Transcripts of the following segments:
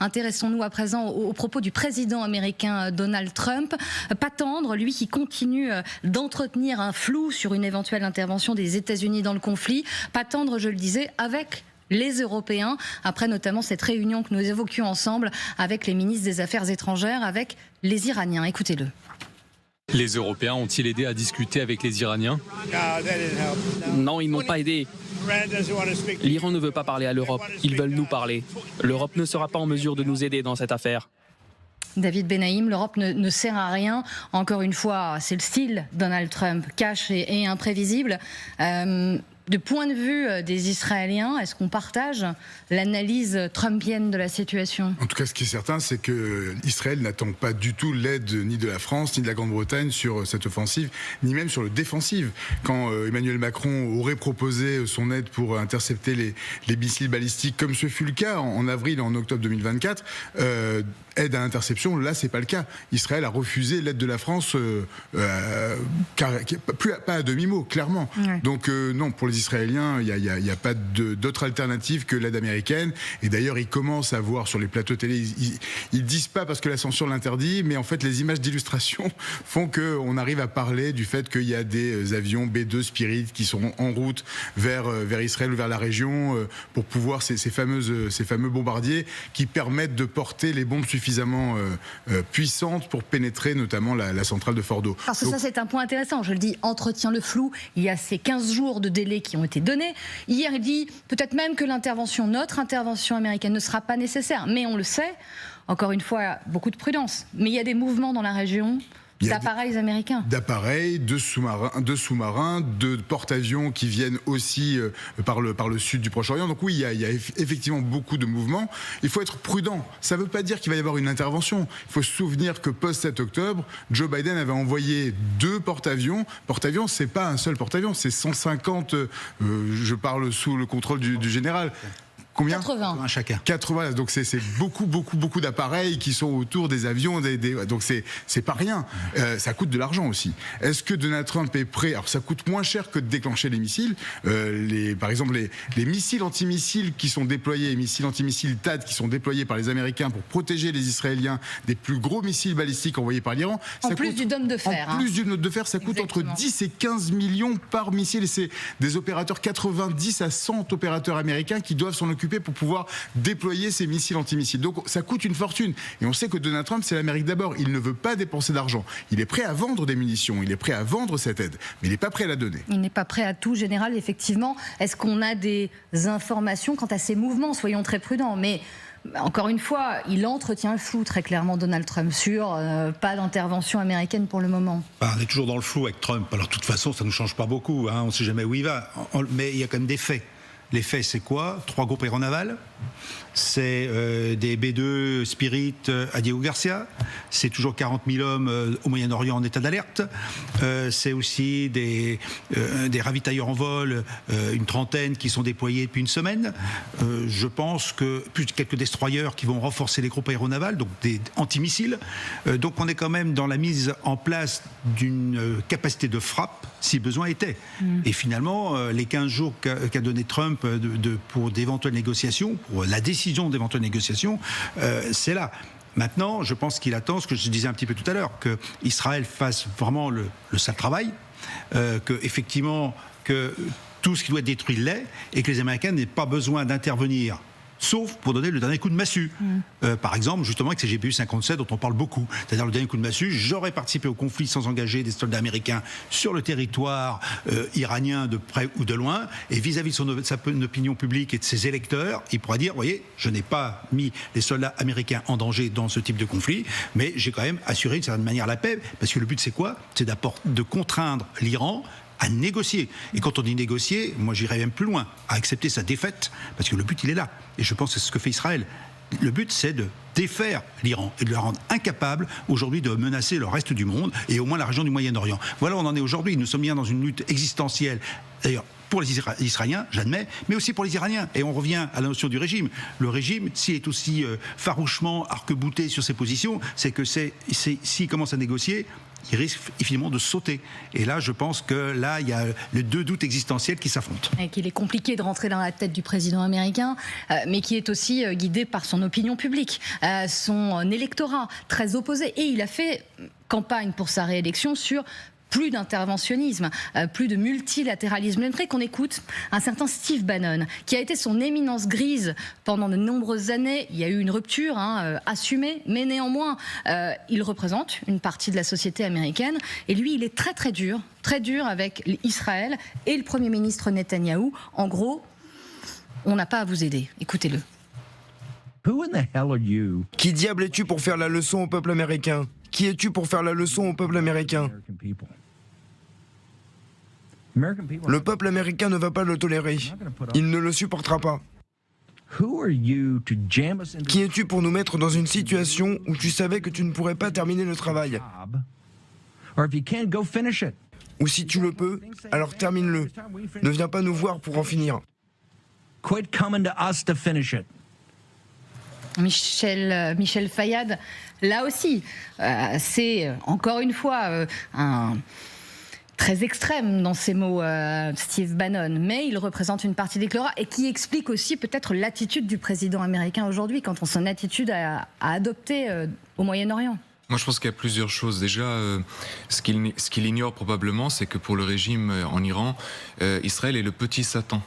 Intéressons-nous à présent aux propos du président américain Donald Trump. Pas tendre, lui qui continue d'entretenir un flou sur une éventuelle intervention des États-Unis dans le conflit. Pas tendre, je le disais, avec les Européens, après notamment cette réunion que nous évoquions ensemble avec les ministres des Affaires étrangères, avec les Iraniens. Écoutez-le. Les Européens ont-ils aidé à discuter avec les Iraniens? Non, ils n'ont pas aidé. L'Iran ne veut pas parler à l'Europe, ils veulent nous parler. L'Europe ne sera pas en mesure de nous aider dans cette affaire. David Benaïm, l'Europe ne sert à rien. Encore une fois, c'est le style Donald Trump, cash et imprévisible. Du point de vue des Israéliens, est-ce qu'on partage l'analyse trumpienne de la situation? En tout cas, ce qui est certain, c'est qu'Israël n'attend pas du tout l'aide ni de la France, ni de la Grande-Bretagne sur cette offensive, ni même sur le défensive. Quand Emmanuel Macron aurait proposé son aide pour intercepter les missiles balistiques, comme ce fut le cas en avril et en octobre 2024, aide à interception, là, c'est pas le cas. Israël a refusé l'aide de la France, pas à demi-mot, clairement. Ouais. Donc non, pour les Israéliens, il n'y a pas d'autre alternative que l'aide américaine. Et d'ailleurs, ils commencent à voir sur les plateaux télé, ils disent pas parce que la censure l'interdit, mais en fait, les images d'illustration font qu'on arrive à parler du fait qu'il y a des avions B-2 Spirit qui sont en route vers Israël ou vers la région pour pouvoir ces fameux bombardiers qui permettent de porter les bombes suffisamment puissantes pour pénétrer notamment la centrale de Fordo. Parce que ça, c'est un point intéressant. Je le dis, entretient le flou. Il y a ces 15 jours de délai qui ont été donnés. Hier, il dit peut-être même que notre intervention américaine ne sera pas nécessaire. Mais on le sait, encore une fois, beaucoup de prudence. Mais il y a des mouvements dans la région d'appareils américains. D'appareils, de sous-marins, de porte-avions qui viennent aussi par le sud du Proche-Orient. Donc oui, il y a effectivement beaucoup de mouvements. Il faut être prudent. Ça ne veut pas dire qu'il va y avoir une intervention. Il faut se souvenir que post-7 octobre, Joe Biden avait envoyé 2 porte-avions. Porte-avions, c'est pas un seul porte-avions, c'est 150, je parle sous le contrôle du général. Combien? 80 chacun. 80, donc c'est beaucoup d'appareils qui sont autour des avions, donc c'est pas rien. Ça coûte de l'argent aussi. Est-ce que Donald Trump est prêt? Alors ça coûte moins cher que de déclencher les missiles. Par exemple, les missiles antimissiles qui sont déployés, les missiles antimissiles THAAD qui sont déployés par les Américains pour protéger les Israéliens des plus gros missiles balistiques envoyés par l'Iran. En plus du dôme de fer. En plus du dôme de fer, ça coûte entre 10 et 15 millions par missile. Et c'est des opérateurs, 90 à 100 opérateurs américains qui doivent s'en occuper pour pouvoir déployer ces missiles antimissiles. Donc ça coûte une fortune. Et on sait que Donald Trump, c'est l'Amérique d'abord. Il ne veut pas dépenser d'argent. Il est prêt à vendre des munitions, il est prêt à vendre cette aide, mais il n'est pas prêt à la donner. Il n'est pas prêt à tout, général, effectivement. Est-ce qu'on a des informations quant à ces mouvements? Soyons très prudents. Mais encore une fois, il entretient le flou très clairement, Donald Trump, sur pas d'intervention américaine pour le moment. On est toujours dans le flou avec Trump. Alors de toute façon, ça ne nous change pas beaucoup. On ne sait jamais où il va. Mais il y a quand même des faits. Les faits, c'est quoi? 3 groupes aéronavals, c'est des B-2 Spirit à Diego Garcia, c'est toujours 40 000 hommes au Moyen-Orient en état d'alerte, c'est aussi des ravitailleurs en vol, une trentaine qui sont déployés depuis une semaine. Je pense que plus quelques destroyers qui vont renforcer les groupes aéronavals, donc des antimissiles. Donc on est quand même dans la mise en place d'une capacité de frappe, si besoin était. Et finalement, les 15 jours qu'a donné Trump pour d'éventuelles négociations, pour la décision d'éventuelles négociations, c'est là. Maintenant, je pense qu'il attend, ce que je disais un petit peu tout à l'heure, qu'Israël fasse vraiment le sale travail, qu'effectivement, que tout ce qui doit être détruit l'est, et que les Américains n'aient pas besoin d'intervenir, sauf pour donner le dernier coup de massue. Par exemple, justement, avec ces GPU 57 dont on parle beaucoup. C'est-à-dire le dernier coup de massue, j'aurais participé au conflit sans engager des soldats américains sur le territoire iranien de près ou de loin, et vis-à-vis de sa opinion publique et de ses électeurs, il pourra dire, vous voyez, je n'ai pas mis les soldats américains en danger dans ce type de conflit, mais j'ai quand même assuré d'une certaine manière la paix, parce que le but c'est quoi? C'est de contraindre l'Iran à négocier. Et quand on dit négocier, moi j'irais même plus loin, à accepter sa défaite, parce que le but il est là. Et je pense que c'est ce que fait Israël. Le but c'est de défaire l'Iran et de le rendre incapable aujourd'hui de menacer le reste du monde et au moins la région du Moyen-Orient. Voilà où on en est aujourd'hui. Nous sommes bien dans une lutte existentielle. D'ailleurs, pour les Israéliens, j'admets, mais aussi pour les Iraniens. Et on revient à la notion du régime. Le régime, s'il est aussi farouchement arc-bouté sur ses positions, c'est que s'il commence à négocier, il risque finalement de sauter. Et là, je pense que là, il y a les deux doutes existentiels qui s'affrontent. Et qu'il est compliqué de rentrer dans la tête du président américain, mais qui est aussi guidé par son opinion publique, son électorat très opposé. Et il a fait campagne pour sa réélection sur plus d'interventionnisme, plus de multilatéralisme. J'aimerais qu'on écoute un certain Steve Bannon, qui a été son éminence grise pendant de nombreuses années. Il y a eu une rupture assumée, mais néanmoins, il représente une partie de la société américaine. Et lui, il est très dur avec Israël et le Premier ministre Netanyahou. En gros, on n'a pas à vous aider. Écoutez-le. Who in the hell are you? Qui diable es-tu pour faire la leçon au peuple américain? Qui es-tu pour faire la leçon au peuple américain? Le peuple américain ne va pas le tolérer. Il ne le supportera pas. Qui es-tu pour nous mettre dans une situation où tu savais que tu ne pourrais pas terminer le travail? Ou si tu le peux, alors termine-le. Ne viens pas nous voir pour en finir. Michel Fayad, là aussi, c'est encore une fois très extrême dans ses mots, Steve Bannon, mais il représente une partie des d'électorat et qui explique aussi peut-être l'attitude du président américain aujourd'hui, quant à son attitude à adopter au Moyen-Orient. Moi, je pense qu'il y a plusieurs choses. Déjà, ce qu'il ignore probablement, c'est que pour le régime en Iran, Israël est le petit Satan.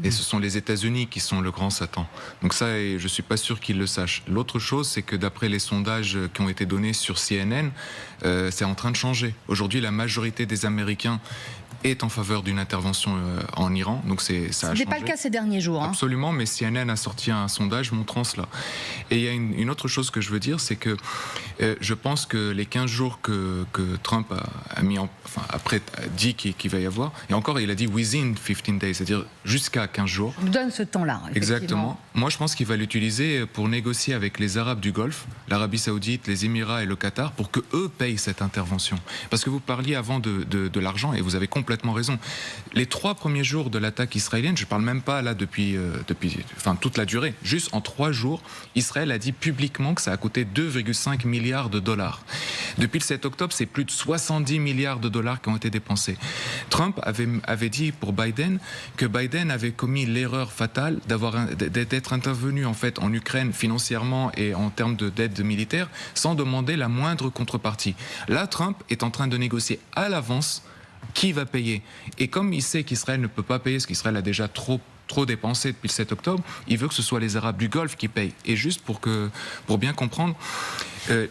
Et ce sont les États-Unis qui sont le grand Satan. Donc ça, je ne suis pas sûr qu'ils le sachent. L'autre chose, c'est que d'après les sondages qui ont été donnés sur CNN, c'est en train de changer. Aujourd'hui, la majorité des Américains est en faveur d'une intervention en Iran. Donc ça a changé. Ce n'est pas le cas ces derniers jours. Absolument, mais CNN a sorti un sondage montrant cela. Et il y a une autre chose que je veux dire, c'est que je pense que les 15 jours que Trump a mis dit qu'il va y avoir, et encore il a dit within 15 days, c'est-à-dire jusqu'à 15 jours. Il donne ce temps-là. Exactement. Moi je pense qu'il va l'utiliser pour négocier avec les Arabes du Golfe, l'Arabie Saoudite, les Émirats et le Qatar, pour que eux payent cette intervention. Parce que vous parliez avant de l'argent, et vous avez complètement raison. Les 3 premiers jours de l'attaque israélienne, je ne parle même pas là depuis toute la durée, juste en 3 jours, Israël a dit publiquement que ça a coûté 2,5 milliards de dollars. Depuis le 7 octobre, c'est plus de 70 milliards de dollars qui ont été dépensés. Trump avait dit pour Biden que Biden avait commis l'erreur fatale d'être intervenu en fait en Ukraine financièrement et en termes d'aide militaire sans demander la moindre contrepartie. Là, Trump est en train de négocier à l'avance qui va payer. Et comme il sait qu'Israël ne peut pas payer, parce qu'Israël a déjà trop dépensé depuis le 7 octobre, il veut que ce soit les Arabes du Golfe qui payent. Et juste pour bien comprendre,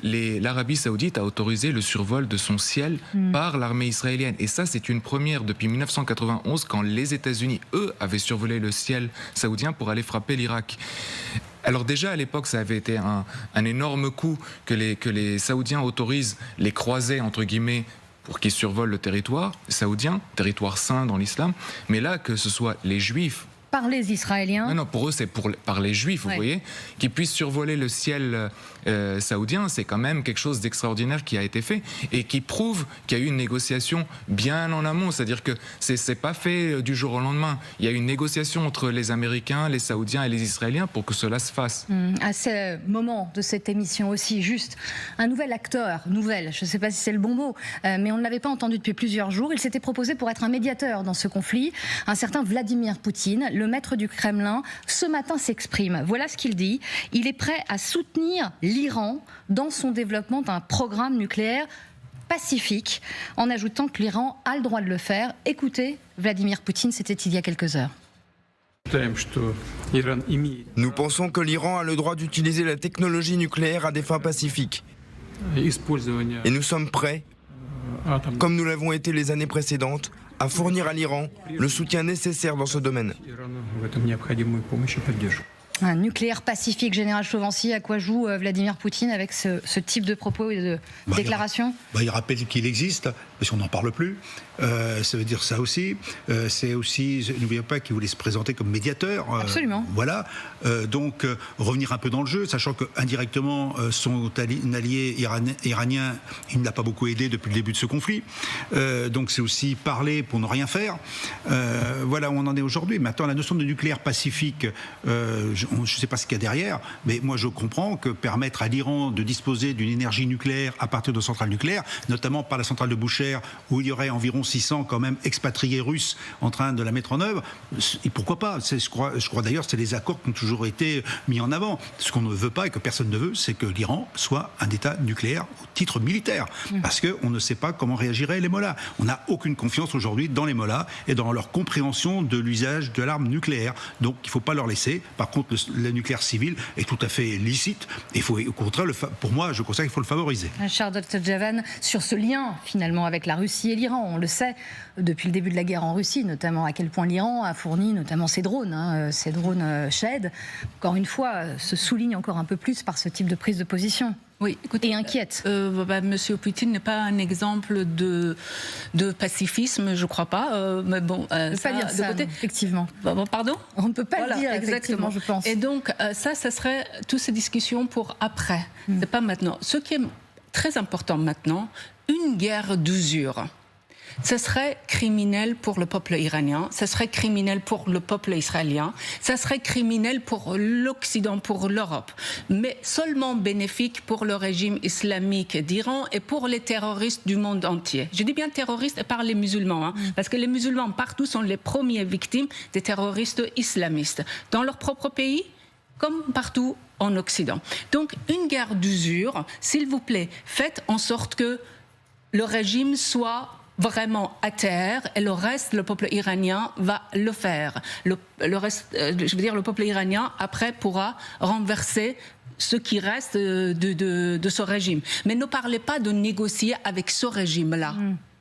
l'Arabie Saoudite a autorisé le survol de son ciel par l'armée israélienne. Et ça, c'est une première depuis 1991, quand les États-Unis, eux, avaient survolé le ciel saoudien pour aller frapper l'Irak. Alors déjà, à l'époque, ça avait été un énorme coup que les Saoudiens autorisent les croisés, entre guillemets, pour qu'ils survolent le territoire saoudien, territoire saint dans l'islam. Mais là, que ce soit les Juifs, par les Israéliens. Non, pour eux, c'est par les Juifs, vous voyez, qui puissent survoler le ciel saoudien, c'est quand même quelque chose d'extraordinaire qui a été fait et qui prouve qu'il y a eu une négociation bien en amont. C'est-à-dire que c'est pas fait du jour au lendemain. Il y a eu une négociation entre les Américains, les Saoudiens et les Israéliens pour que cela se fasse. À ce moment de cette émission aussi, juste un nouvel acteur, je ne sais pas si c'est le bon mot, mais on ne l'avait pas entendu depuis plusieurs jours. Il s'était proposé pour être un médiateur dans ce conflit, un certain Vladimir Poutine. Le maître du Kremlin, ce matin s'exprime. Voilà ce qu'il dit. Il est prêt à soutenir l'Iran dans son développement d'un programme nucléaire pacifique, en ajoutant que l'Iran a le droit de le faire. Écoutez, Vladimir Poutine, c'était il y a quelques heures. Nous pensons que l'Iran a le droit d'utiliser la technologie nucléaire à des fins pacifiques. Et nous sommes prêts, comme nous l'avons été les années précédentes, à fournir à l'Iran le soutien nécessaire dans ce domaine. Un nucléaire pacifique, Général Chauvency, à quoi joue Vladimir Poutine avec ce type de propos et de déclarations ? Il rappelle qu'il existe, parce qu'on n'en parle plus. Ça veut dire ça aussi. C'est aussi, n'oubliez pas qu'il voulait se présenter comme médiateur. Absolument. Voilà. Donc, revenir un peu dans le jeu, sachant qu'indirectement, son allié iranien, il ne l'a pas beaucoup aidé depuis le début de ce conflit. Donc, c'est aussi parler pour ne rien faire. Voilà où on en est aujourd'hui. Maintenant, la notion de nucléaire pacifique, ne sais pas ce qu'il y a derrière, mais moi je comprends que permettre à l'Iran de disposer d'une énergie nucléaire à partir de centrales nucléaires, notamment par la centrale de Boucher, où il y aurait environ 600 quand même expatriés russes en train de la mettre en œuvre, et pourquoi pas? Je crois d'ailleurs que c'est les accords qui ont toujours été mis en avant. Ce qu'on ne veut pas et que personne ne veut, c'est que l'Iran soit un État nucléaire au titre militaire, parce qu'on ne sait pas comment réagiraient les mollahs. On n'a aucune confiance aujourd'hui dans les mollahs et dans leur compréhension de l'usage de l'arme nucléaire. Donc il ne faut pas leur laisser. Par contre, le nucléaire civil est tout à fait licite. Et il faut, au contraire, pour moi, je considère qu'il faut le favoriser. Charlotte Javan, sur ce lien finalement avec la Russie et l'Iran, on le sait depuis le début de la guerre en Russie, notamment à quel point l'Iran a fourni notamment ses drones Shahed. Encore une fois, se souligne encore un peu plus par ce type de prise de position. Oui, écoutez, et inquiète. Monsieur Poutine n'est pas un exemple de pacifisme, je ne crois pas. Mais bon, on ne peut pas dire ça, côté... effectivement. Pardon ? On ne peut pas le dire, effectivement, je pense. Et donc, ça serait toutes ces discussions pour après. C'est pas maintenant. Ce qui est très important maintenant, une guerre d'usure. Ce serait criminel pour le peuple iranien, ce serait criminel pour le peuple israélien, ce serait criminel pour l'Occident, pour l'Europe, mais seulement bénéfique pour le régime islamique d'Iran et pour les terroristes du monde entier. Je dis bien terroristes et par les musulmans, parce que les musulmans partout sont les premières victimes des terroristes islamistes, dans leur propre pays comme partout en Occident. Donc une guerre d'usure, s'il vous plaît, faites en sorte que le régime soit vraiment à terre, et le reste, le peuple iranien va le faire. Le reste, je veux dire, le peuple iranien, après, pourra renverser ce qui reste de ce régime. Mais ne parlez pas de négocier avec ce régime-là.